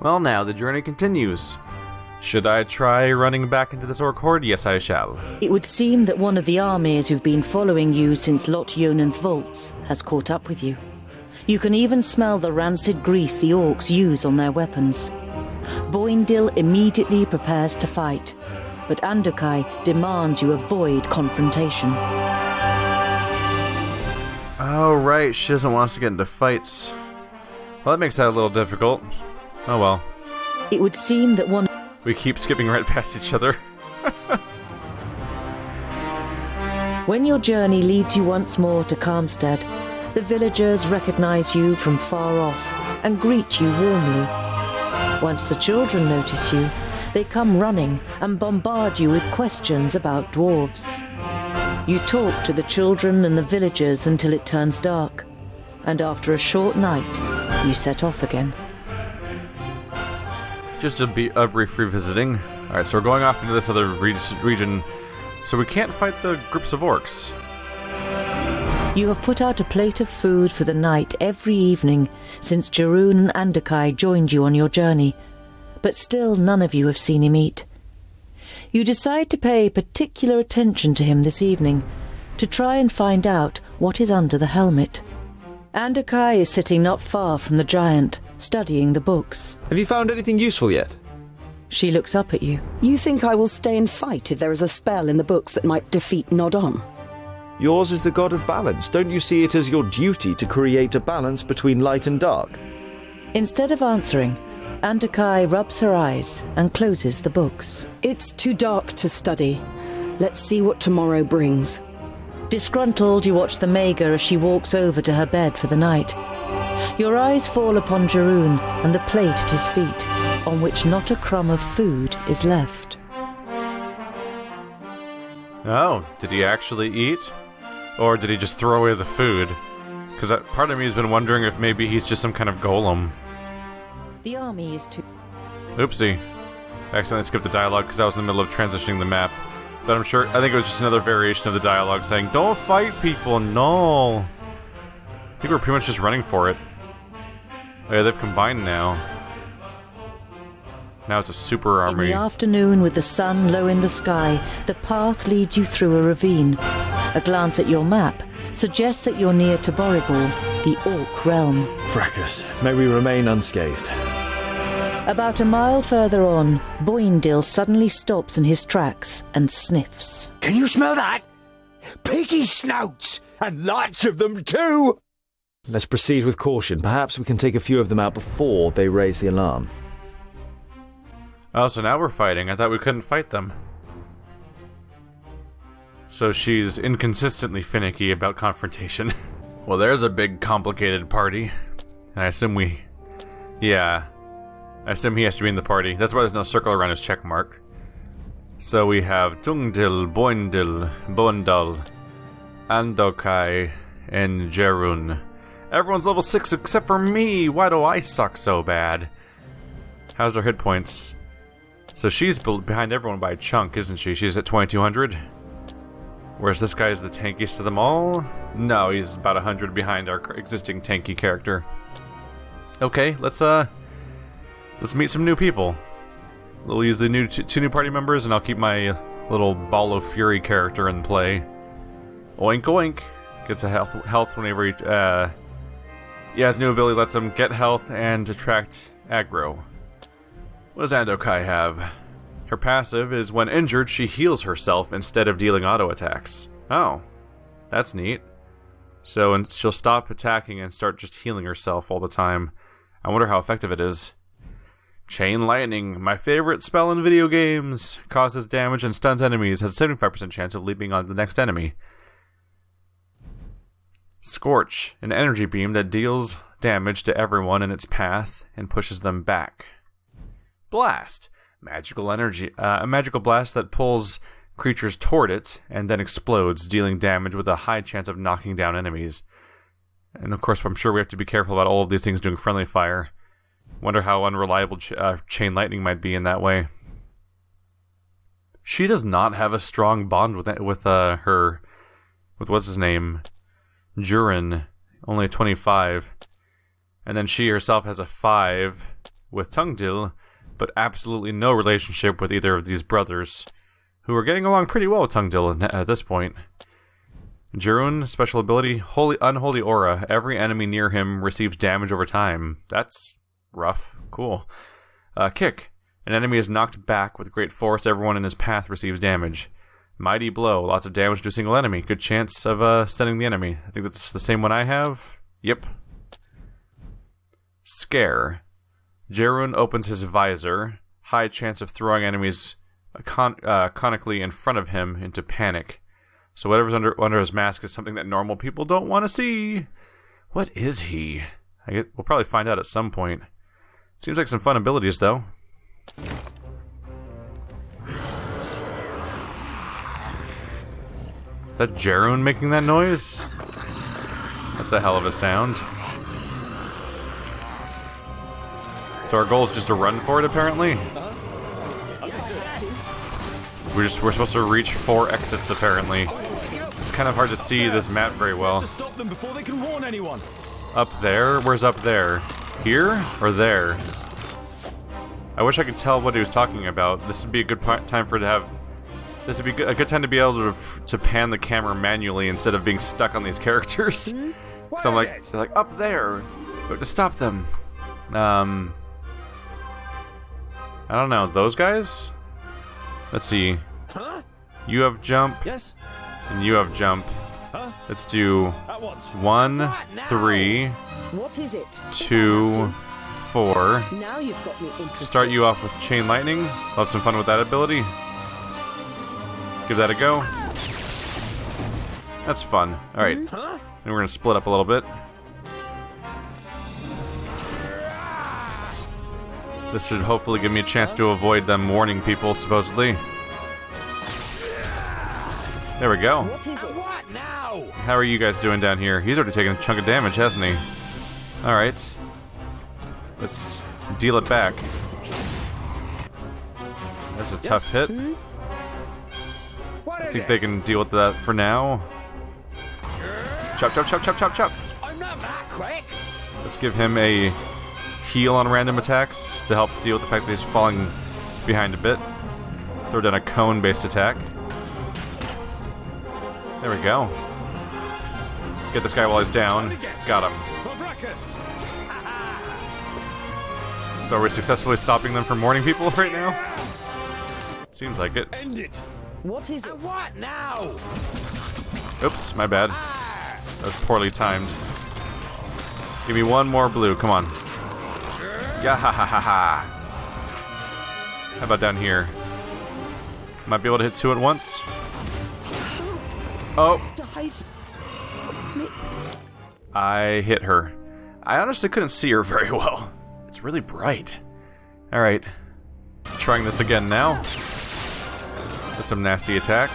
Well, now the journey continues. Should I try running back into this orc horde? Yes, I shall. It would seem that one of the armies who've been following you since Lot Yonan's vaults has caught up with you. You can even smell the rancid grease the orcs use on their weapons. Bögnilim immediately prepares to fight, but Andokai demands you avoid confrontation. Oh, right, she doesn't want us to get into fights. Well, that makes that a little difficult. Oh well. It would seem that one... We keep skipping right past each other. When your journey leads you once more to Calmstead, the villagers recognize you from far off and greet you warmly. Once the children notice you, they come running and bombard you with questions about dwarves. You talk to the children and the villagers until it turns dark, and after a short night, you set off again. Just a brief revisiting. Alright, so we're going off into this other region, so we can't fight the groups of orcs. You have put out a plate of food for the night every evening since Jeroen and Andokai joined you on your journey, but still none of you have seen him eat. You decide to pay particular attention to him this evening, to try and find out what is under the helmet. Andokai is sitting not far from the giant, studying the books. Have you found anything useful yet? She looks up at you. You think I will stay and fight if there is a spell in the books that might defeat Nodon? Yours is the god of balance. Don't you see it as your duty to create a balance between light and dark? Instead of answering, Andokai rubs her eyes and closes the books. It's too dark to study. Let's see what tomorrow brings. Disgruntled, you watch the Mager as she walks over to her bed for the night. Your eyes fall upon Jeroen and the plate at his feet, on which not a crumb of food is left. Oh, did he actually eat? Or did he just throw away the food? Because part of me has been wondering if maybe he's just some kind of golem. The army is too... Oopsie. I accidentally skipped the dialogue because I was in the middle of transitioning the map. But I think it was just another variation of the dialogue saying, "Don't fight people, no!" I think we're pretty much just running for it. Oh yeah, they've combined now. Now it's a super army. In the afternoon, with the sun low in the sky, the path leads you through a ravine. A glance at your map suggests that you're near to Boribor, the orc realm. Fracas. May we remain unscathed. About a mile further on, Bögnilim suddenly stops in his tracks and sniffs. Can you smell that? Piggy snouts! And lots of them too! Let's proceed with caution. Perhaps we can take a few of them out before they raise the alarm. Oh, so now we're fighting. I thought we couldn't fight them. So she's inconsistently finicky about confrontation. Well, there's a big, complicated party. And I assume Yeah. I assume he has to be in the party. That's why there's no circle around his check mark. So we have Tungdil, Bögnilim, Bondal, Andokai, and Jeroen. Everyone's level 6 except for me! Why do I suck so bad? How's her hit points? So she's behind everyone by a chunk, isn't she? She's at 2200. Whereas this guy is the tankiest of them all? No, he's about 100 behind our existing tanky character. Okay, let's meet some new people. We'll use the two new party members, and I'll keep my little Ball of Fury character in play. Oink oink! Gets a health whenever he... his new ability lets him get health and attract aggro. What does Andokai have? Her passive is when injured, she heals herself instead of dealing auto attacks. Oh, that's neat. So she'll stop attacking and start just healing herself all the time. I wonder how effective it is. Chain Lightning, my favorite spell in video games. Causes damage and stuns enemies. Has a 75% chance of leaping on the next enemy. Scorch, an energy beam that deals damage to everyone in its path and pushes them back. Blast, magical energy, a magical blast that pulls creatures toward it and then explodes, dealing damage with a high chance of knocking down enemies. And of course, I'm sure we have to be careful about all of these things doing friendly fire. Wonder how unreliable Chain Lightning might be in that way. She does not have a strong bond with what's his name, Jeroen, only a 25, and then she herself has a 5 with Tungdil, but absolutely no relationship with either of these brothers, who are getting along pretty well with Tungdil at this point. Jirun, special ability, Unholy Aura. Every enemy near him receives damage over time. That's rough. Cool. Kick. An enemy is knocked back with great force. Everyone in his path receives damage. Mighty Blow. Lots of damage to a single enemy. Good chance of stunning the enemy. I think that's the same one I have. Yep. Scare. Jirun opens his visor. High chance of throwing enemies conically in front of him into panic. So whatever's under his mask is something that normal people don't want to see. What is he? We'll probably find out at some point. Seems like some fun abilities, though. Is that Jirun making that noise? That's a hell of a sound. So our goal is just to run for it, apparently? We're supposed to reach 4 exits, apparently. It's kind of hard to see this map very well. To stop them before they can warn anyone. Up there? Where's up there? Here? Or there? I wish I could tell what he was talking about. This would be a good time for it to have... This would be a good time to be able to pan the camera manually instead of being stuck on these characters. So I'm like, they're like, up there! We have to stop them. I don't know, those guys? Let's see. Huh? You have jump. Yes. And you have jump. Huh? Let's do At once. 1, 3, What is it? 2, 4. Now you've got me interested. Start you off with chain lightning. I'll have some fun with that ability. Give that a go. That's fun. Alright. Huh? And we're gonna split up a little bit. This should hopefully give me a chance to avoid them warning people, supposedly. There we go. What is it? What now? How are you guys doing down here? He's already taken a chunk of damage, hasn't he? Alright. Let's deal it back. That's a tough hit. What I is think it? they can deal with that for now. Chop, chop, chop, chop, chop, chop. I'm not that quick. Let's give him a heal on random attacks to help deal with the fact that he's falling behind a bit. Throw down a cone-based attack. There we go. Get this guy while he's down. Got him. So are we successfully stopping them from warning people right now? Seems like it. End it. What is it? What now? Oops, my bad. That was poorly timed. Give me one more blue, come on. Yeah, ha ha ha ha. How about down here? Might be able to hit 2 at once. Oh, Dice. I hit her. I honestly couldn't see her very well. It's really bright. Alright. Trying this again now. With some nasty attack.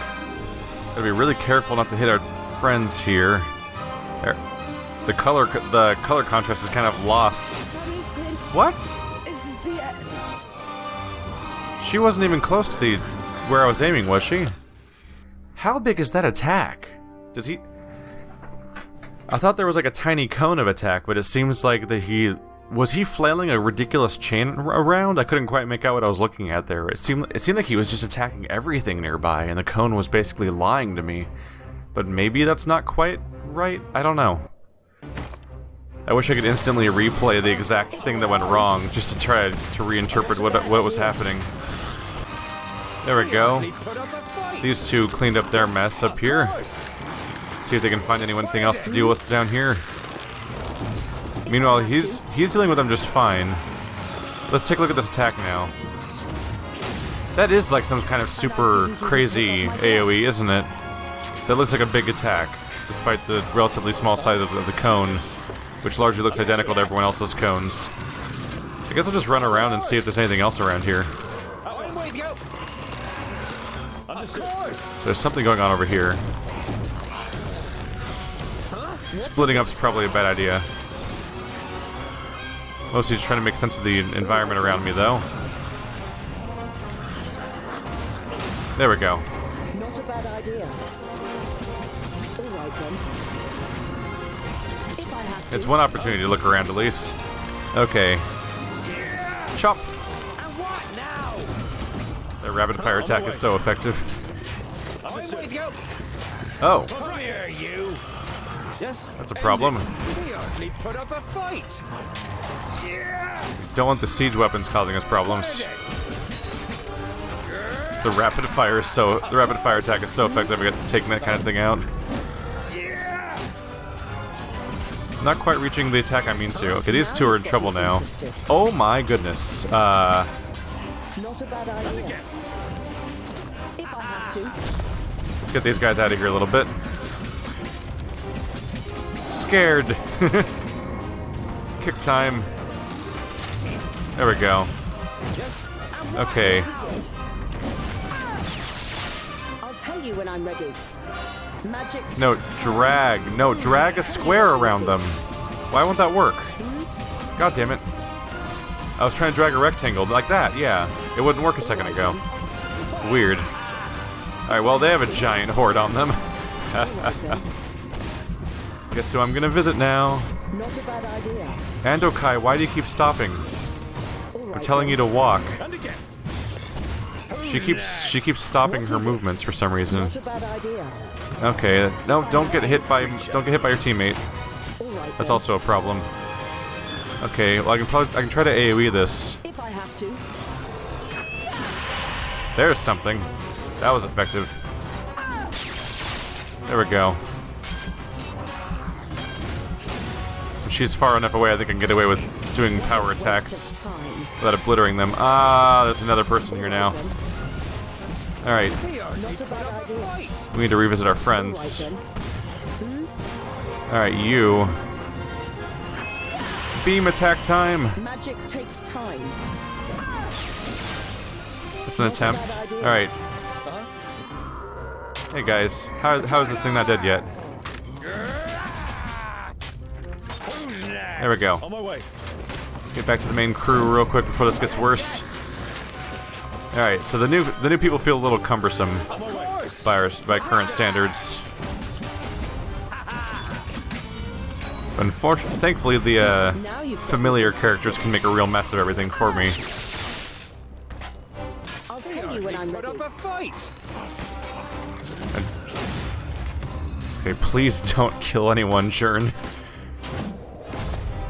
Gotta be really careful not to hit our friends here. There. The color contrast is kind of lost. What? This is the end. She wasn't even close to the where I was aiming, was she? How big is that attack? Does he... I thought there was like a tiny cone of attack, but it seems like that he... Was he flailing a ridiculous chain around? I couldn't quite make out what I was looking at there. It seemed like he was just attacking everything nearby, and the cone was basically lying to me. But maybe that's not quite right? I don't know. I wish I could instantly replay the exact thing that went wrong, just to try to reinterpret what was happening. There we go. These two cleaned up their mess up here. See if they can find anything else to deal with down here. Meanwhile, he's dealing with them just fine. Let's take a look at this attack now. That is like some kind of super crazy AoE, isn't it? That looks like a big attack, despite the relatively small size of the cone, which largely looks identical to everyone else's cones. I guess I'll just run around and see if there's anything else around here. So there's something going on over here. Splitting up's probably a bad idea. Mostly just trying to make sense of the environment around me, though. There we go. Not a bad idea. All right then. If I have to. It's one opportunity to look around, at least. Okay. Chop! And what now? That rapid fire attack is so effective. I'm with you. Oh, Come here, you. Yes? that's a problem. We hardly put up a fight. Yeah. Don't want the siege weapons causing us problems. The rapid fire attack is so effective. We got to take that kind of thing out. Yeah. Not quite reaching the attack I mean to. Okay, these two are in trouble now. Oh my goodness. Not a bad idea. If I have to. Let's get these guys out of here a little bit. Scared. Kick time. There we go. Yes? Okay. What is it? I'll tell you when I'm ready. Magic. No, takes time. drag. No, drag a square around them. Why won't that work? God damn it. I was trying to drag a rectangle like that, yeah. It wouldn't work a second ago. Weird. Alright, well, they have a giant horde on them. Guess who I'm gonna visit now? Not a bad idea. Andokai, why do you keep stopping? All right, I'm telling you then. to walk. And again. She keeps stopping What her is it? movements for some reason. Not a bad idea. Okay, no, don't get hit by your teammate. All right. That's then. also a problem. Okay, well I can try to AoE this. If I have to. There's something. That was effective. There we go. When she's far enough away, I think I can get away with doing power attacks Waste of time. without obliterating them. Ah, there's another person here now. Alright, We hardly Not a put bad up a idea. fight. we need to revisit our All right friends. then. Alright, you. Beam attack time! Magic takes time. It's an Not a bad attempt. idea. Alright. Hey guys, how is this thing not dead yet? Who's next? There we go. On my way. Get back to the main crew real quick before this gets worse. Alright, so the new people feel a little cumbersome Of course. by current standards. Thankfully, the Now you've got familiar me characters can make a real mess of everything for me. I'll We tell you when I'm hardly put ready. up a fight. Okay, please don't kill anyone, Jern.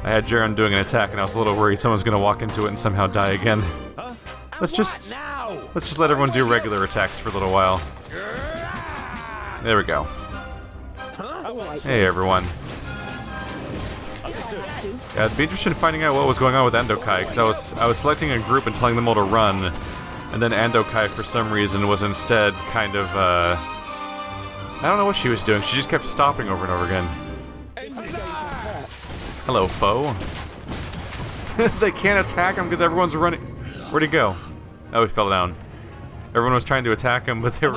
I had Jern doing an attack, and I was a little worried someone's gonna walk into it and somehow die again. Huh? Let's And just what now? let's just let everyone do regular attacks for a little while. There we go. All right. Hey everyone. Yeah, I'd be interested in finding out what was going on with Andokai, because I was selecting a group and telling them all to run, and then Andokai for some reason was instead kind of I don't know what she was doing. She just kept stopping over and over again. This is going to hurt. Hello, foe. They can't attack him because everyone's running. Where'd he go? Oh, he fell down. Everyone was trying to attack him, but they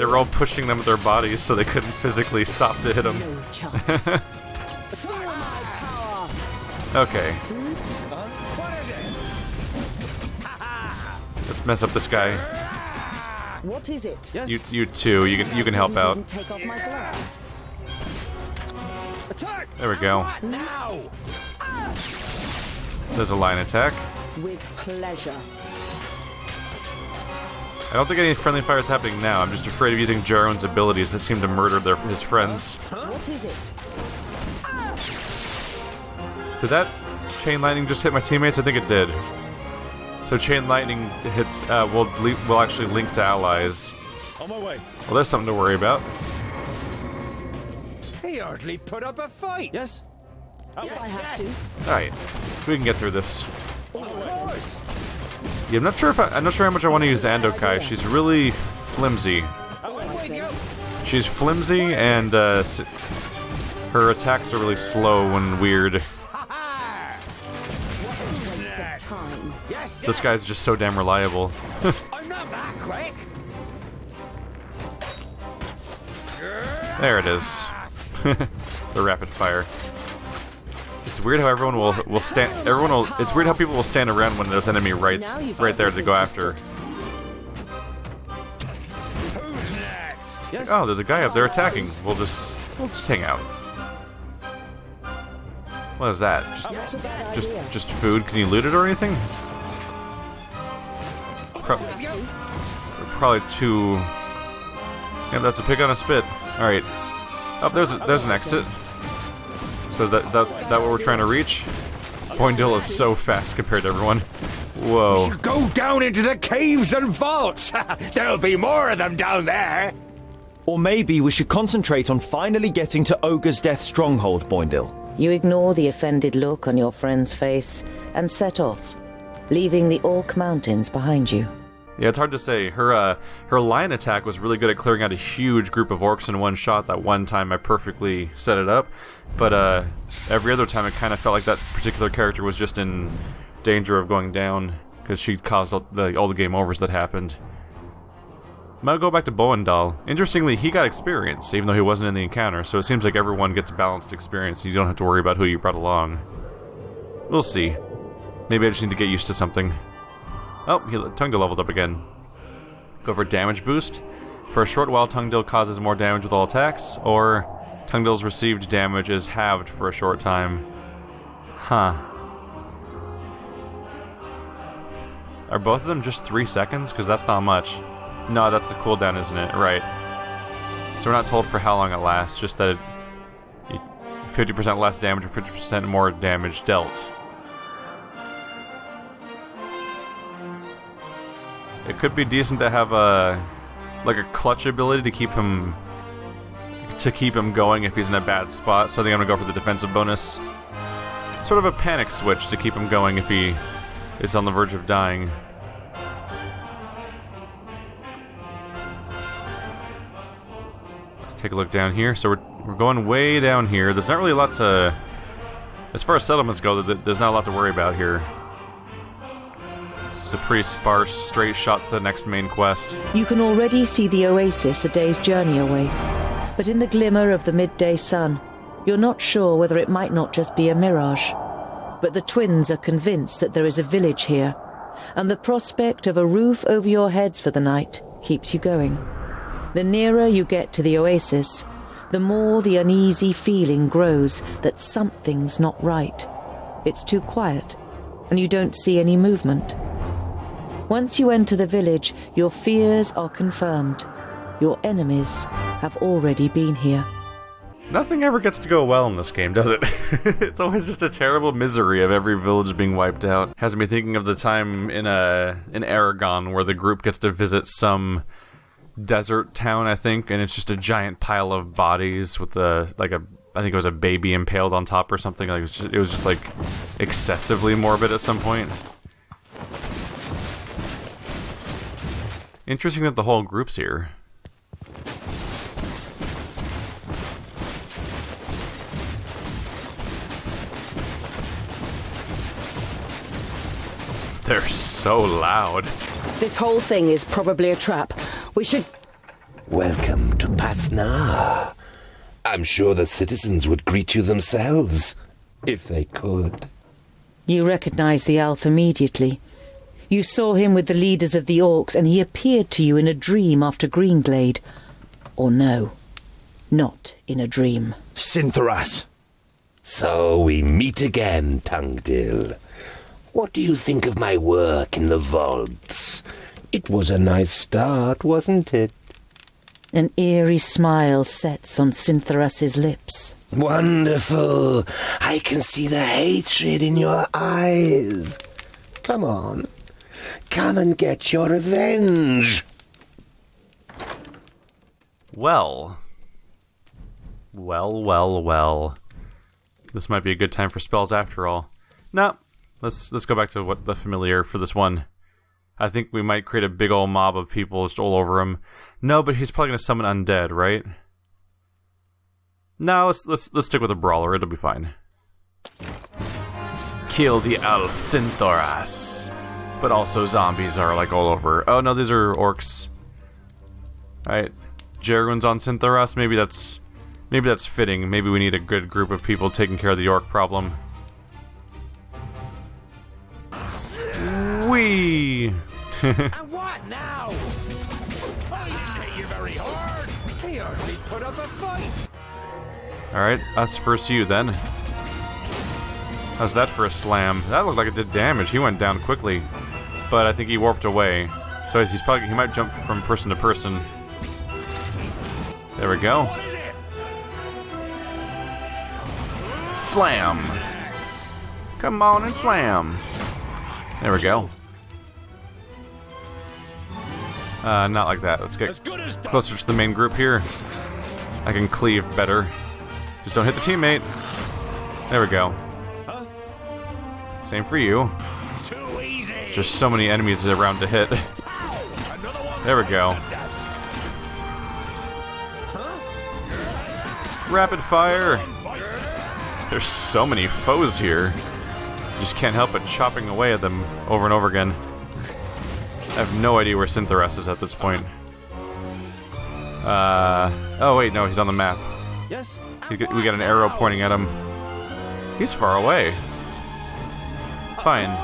were all pushing them with their bodies, so they couldn't physically stop to hit him. No chance. Feel my power. Okay, What is it? let's mess up this guy. What is it? Yes? You two, you can help out. Didn't take off my gloves. Attack. There we go. What now? There's a line attack. With pleasure. I don't think any friendly fire is happening now. I'm just afraid of using Jaron's abilities that seem to murder his friends. What is it? Did that chain lightning just hit my teammates? I think it did. So chain lightning hits will actually link to allies. On my way. Well, there's something to worry about. He hardly put up a fight. Yes? If I have to. All right, we can get through this. Of course. Yeah, I'm not sure how much I want to use Andokai. She's really flimsy. I'm with you. She's flimsy, and her attacks are really slow and weird. Waste of time. Yes. This guy's just so damn reliable. I'm not that quick. There it is. The rapid fire. It's weird how everyone will stand. It's weird how people will stand around when there's enemy right there to go after. Who's next? Yes? Oh, there's a guy up there attacking. We'll just hang out. What is that? Not a bad idea. Just food? Can you loot it or anything? Probably too... Yeah, that's a pig on a spit. Alright. Oh, there's an exit. So that what we're trying to reach? Boindil is so fast compared to everyone. Whoa. You should go down into the caves and vaults. There'll be more of them down there. Or maybe we should concentrate on finally getting to Ogre's Death Stronghold, Boindil. You ignore the offended look on your friend's face and set off, leaving the Orc Mountains behind you. Yeah, it's hard to say. Her lion attack was really good at clearing out a huge group of orcs in one shot. That one time I perfectly set it up. But every other time it kind of felt like that particular character was just in danger of going down, because she caused all the game overs that happened. I'm gonna go back to Boindal. Interestingly, he got experience, even though he wasn't in the encounter, so it seems like everyone gets balanced experience. You don't have to worry about who you brought along. We'll see. Maybe I just need to get used to something. Oh, Tungdil leveled up again. Go for damage boost. For a short while, Tungdil causes more damage with all attacks, or Tungdil's received damage is halved for a short time. Huh. Are both of them just 3 seconds? Because that's not much. No, that's the cooldown, isn't it? Right. So we're not told for how long it lasts, just that 50% less damage or 50% more damage dealt. It could be decent to have a clutch ability to keep him going if he's in a bad spot. So I think I'm gonna go for the defensive bonus. Sort of a panic switch to keep him going if he is on the verge of dying. Let's take a look down here. So we're going way down here. There's not really a lot to... As far as settlements go, there's not a lot to worry about here. It's a pretty sparse, straight shot to the next main quest. You can already see the oasis a day's journey away, but in the glimmer of the midday sun, you're not sure whether it might not just be a mirage. But the twins are convinced that there is a village here, and the prospect of a roof over your heads for the night keeps you going. The nearer you get to the oasis, the more the uneasy feeling grows that something's not right. It's too quiet, and you don't see any movement. Once you enter the village, your fears are confirmed. Your enemies have already been here. Nothing ever gets to go well in this game, does it? It's always just a terrible misery of every village being wiped out. Has me thinking of the time in Aragon where the group gets to visit some desert town, I think, and it's just a giant pile of bodies with I think it was a baby impaled on top or something. Like it was just like excessively morbid at some point. Interesting that the whole group's here. They're so loud. This whole thing is probably a trap. We should... Welcome to Pasnar. I'm sure the citizens would greet you themselves, if they could. You recognize the elf immediately. You saw him with the leaders of the orcs, and he appeared to you in a dream after Greenglade. Or no, not in a dream. Synthoras. So we meet again, Tungdil. What do you think of my work in the vaults? It was a nice start, wasn't it? An eerie smile sets on Synthoras' lips. Wonderful! I can see the hatred in your eyes. Come on. Come and get your revenge. Well. This might be a good time for spells after all. No. Let's go back to what the familiar for this one. I think we might create a big old mob of people just all over him. No, but he's probably gonna summon undead, right? No, let's stick with a brawler. It'll be fine. Kill the elf Synthoras. But also zombies are like all over. Oh no, these are orcs. Alright. Jerun's on Synthoras. Maybe that's fitting. Maybe we need a good group of people taking care of the orc problem. Wee! And what now? I didn't hit you very hard. He hardly put up a fight. Alright, us versus you then. How's that for a slam? That looked like it did damage. He went down quickly. But I think he warped away. So he might jump from person to person. There we go. Slam! Come on and slam! There we go. Not like that. Let's get closer to the main group here. I can cleave better. Just don't hit the teammate. There we go. Same for you. There's just so many enemies around to hit. There we go. Rapid fire! There's so many foes here. You just can't help but chopping away at them over and over again. I have no idea where Synthoras is at this point. Oh wait, no, he's on the map. Yes? We got an arrow pointing at him. He's far away. Fine.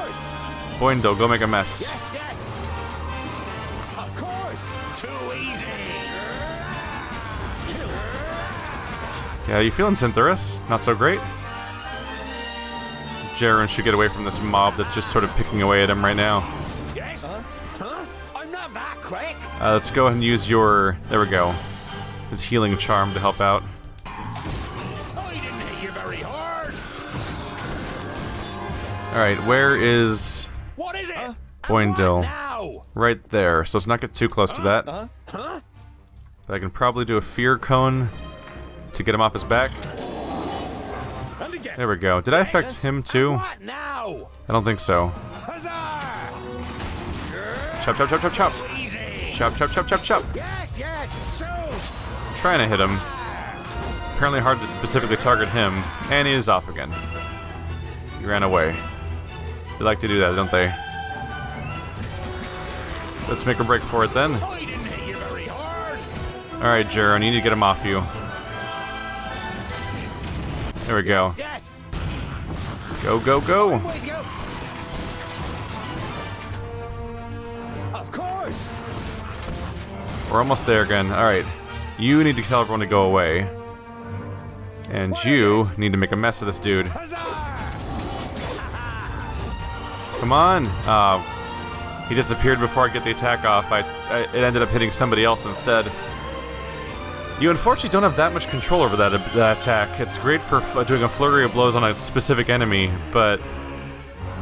Boindle, go make a mess. Yes, yes. Of course. Too easy. Yeah, you feeling Synthoras? Not so great? Jaren should get away from this mob that's just sort of picking away at him right now. Yes? Huh? I'm not that quick. Let's go ahead and use your... There we go. His healing charm to help out. I didn't hit you very hard. Alright, where is... What is it? Boindle? Now. Right there. So let's not get too close to that. Huh? But I can probably do a fear cone to get him off his back. And again. There we go. Did I affect him too? What now? I don't think so. Huzzah! Chop, chop, chop, chop, chop. Easy. Chop, chop, chop, chop, chop. Yes, yes. Shoot. Trying to hit him. Apparently hard to specifically target him. And he is off again. He ran away. They like to do that, don't they? Let's make a break for it then. I didn't hit you very hard. Alright, Jaren, you need to get him off you. There we go. Yes. Go, go, go! I'm with you. Of course. We're almost there again. Alright. You need to tell everyone to go away. And you need to make a mess of this dude. Huzzah! Come on! He disappeared before I get the attack off. It ended up hitting somebody else instead. You unfortunately don't have that much control over that attack. It's great for doing a flurry of blows on a specific enemy, but...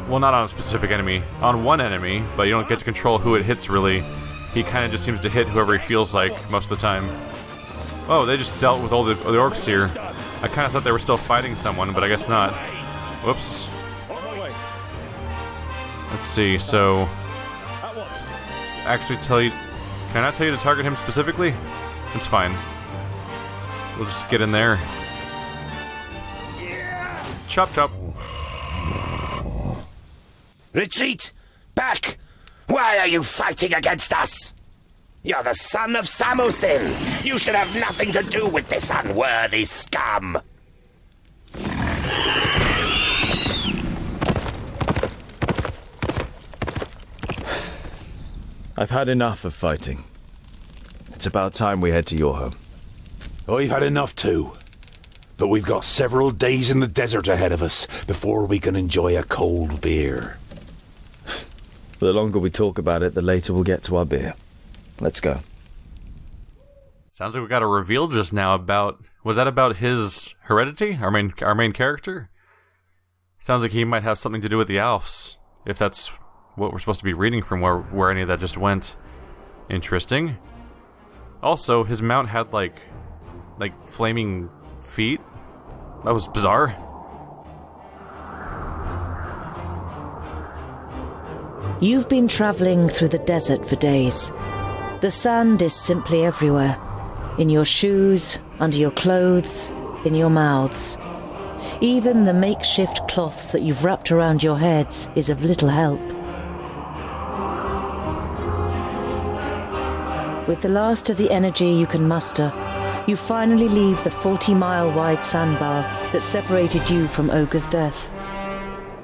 Well, not on a specific enemy. On one enemy, but you don't get to control who it hits, really. He kind of just seems to hit whoever he feels like most of the time. Oh, they just dealt with all the orcs here. I kind of thought they were still fighting someone, but I guess not. Whoops. Let's see, so... Let's actually tell you... Can I not tell you to target him specifically? It's fine. We'll just get in there. Chop, chop. Retreat! Back! Why are you fighting against us? You're the son of Samusin! You should have nothing to do with this unworthy scum! I've had enough of fighting. It's about time we head to your home. I've had enough too. But we've got several days in the desert ahead of us before we can enjoy a cold beer. The longer we talk about it, the later we'll get to our beer. Let's go. Sounds like we got a reveal just now about... Was that about his heredity? Our main character? Sounds like he might have something to do with the älfs. If that's what we're supposed to be reading from where any of that just went. Interesting. Also, his mount had like flaming feet. That was bizarre. You've been traveling through the desert for days. The sand is simply everywhere. In your shoes, under your clothes, in your mouths. Even the makeshift cloths that you've wrapped around your heads is of little help. With the last of the energy you can muster, you finally leave the 40-mile-wide sandbar that separated you from Ogre's death.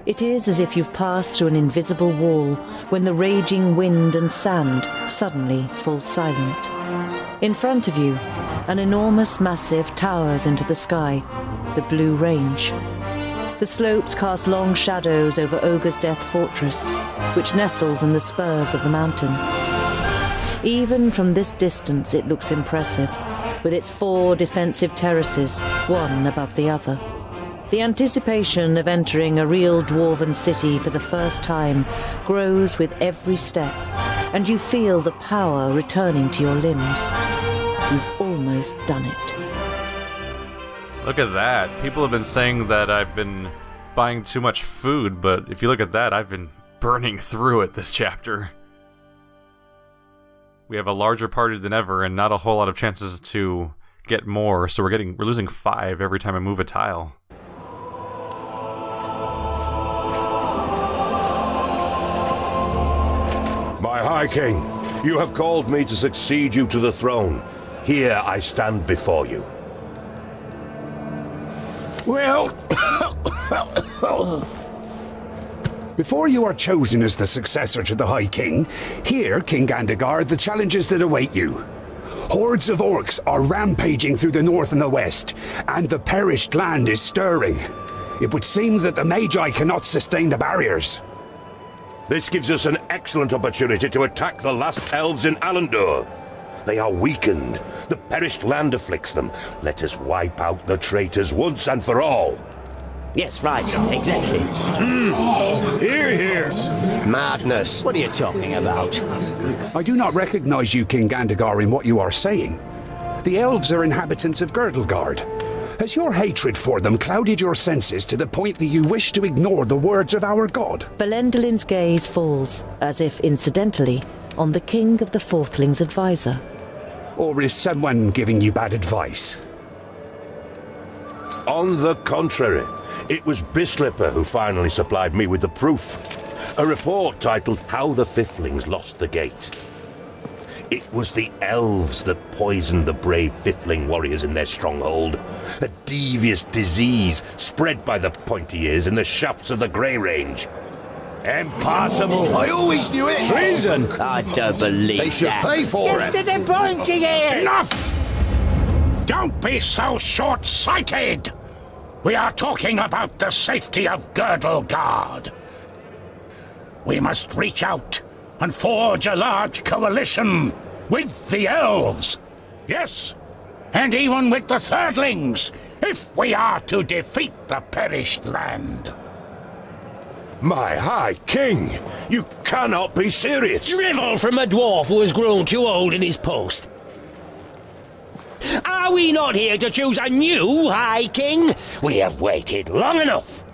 It is as if you've passed through an invisible wall when the raging wind and sand suddenly falls silent. In front of you, an enormous massif towers into the sky, the Blue Range. The slopes cast long shadows over Ogre's Death Fortress, which nestles in the spurs of the mountain. Even from this distance it looks impressive, with its 4 defensive terraces, one above the other. The anticipation of entering a real dwarven city for the first time grows with every step, and you feel the power returning to your limbs. You've almost done it. Look at that. People have been saying that I've been buying too much food, but if you look at that, I've been burning through it this chapter. We have a larger party than ever and not a whole lot of chances to get more, so we're losing 5 every time I move a tile. My High King, you have called me to succeed you to the throne. Here I stand before you. Well, before you are chosen as the successor to the High King, hear, King Gandagard, the challenges that await you. Hordes of orcs are rampaging through the north and the west, and the perished land is stirring. It would seem that the Magi cannot sustain the barriers. This gives us an excellent opportunity to attack the last elves in Alandur. They are weakened. The perished land afflicts them. Let us wipe out the traitors once and for all. Yes, right, exactly. Hear, hear. Madness. What are you talking about? I do not recognize you, King Gandagar, in what you are saying. The elves are inhabitants of Girdlegard. Has your hatred for them clouded your senses to the point that you wish to ignore the words of our god? Belendelin's gaze falls, as if incidentally, on the King of the Fourthlings' advisor. Or is someone giving you bad advice? On the contrary, it was Bislipper who finally supplied me with the proof. A report titled How the Fiflings Lost the Gate. It was the elves that poisoned the brave Fifling warriors in their stronghold. A devious disease spread by the pointy ears in the shafts of the Grey Range. Impossible! I always knew it! Treason! I don't believe They should that. pay for it! To the pointy ears! Enough! Don't be so short-sighted! We are talking about the safety of Girdlegard. We must reach out and forge a large coalition with the elves. Yes, and even with the Thirdlings, if we are to defeat the perished land. My High King, you cannot be serious. Drivel from a dwarf who has grown too old in his post. Are we not here to choose a new High King? We have waited long enough.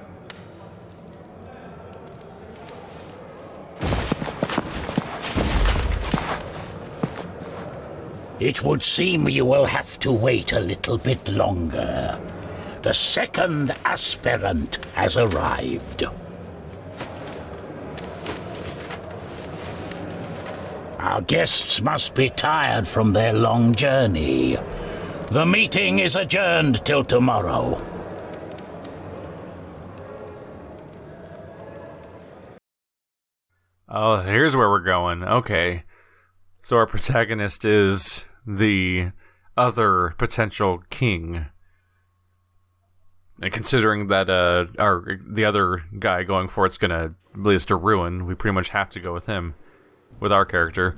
It would seem you will have to wait a little bit longer. The second aspirant has arrived. Our guests must be tired from their long journey. The meeting is adjourned till tomorrow. Oh, here's where we're going. Okay. So our protagonist is the other potential king. And considering that the other guy going for it's gonna lead us to ruin, we pretty much have to go with him. With our character.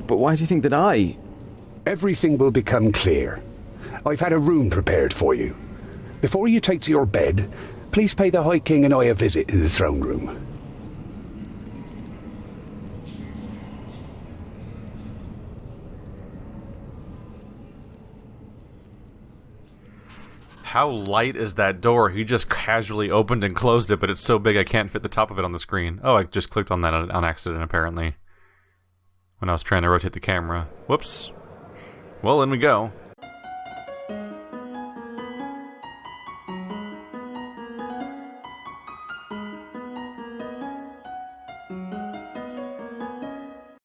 But why do you think that I... Everything will become clear. I've had a room prepared for you. Before you take to your bed, please pay the High King and I a visit in the throne room. How light is that door? He just casually opened and closed it, but it's so big I can't fit the top of it on the screen. Oh, I just clicked on that on accident, apparently. When I was trying to rotate the camera. Whoops. Well, in we go.